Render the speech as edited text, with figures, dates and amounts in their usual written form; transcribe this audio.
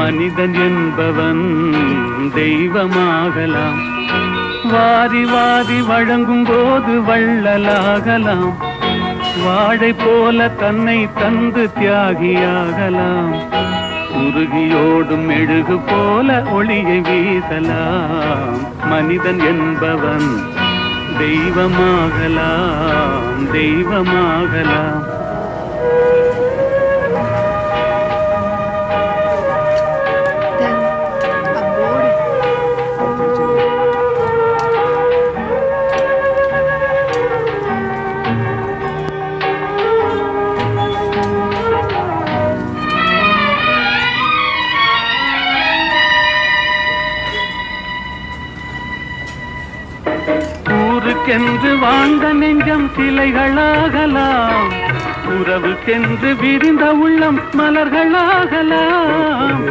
மனிதன் என்பவன் தெய்வமாகலாம். வாரி வாரி வழங்கும் போது வள்ளலாகலாம். வாழை போல தன்னை தந்து தியாகியாகலாம். உருகியோடும் மெழுகு போல ஒளியை வீசலாம். மனிதன் என்பவன் தெய்வமாகலாம், தெய்வமாகலாம். ஊருக்கென்று வாழ்ந்த நெஞ்சம் சிலைகளாகலாம். உறவுக்கென்று விரிந்த உள்ளம் மலர்களாகலாம்.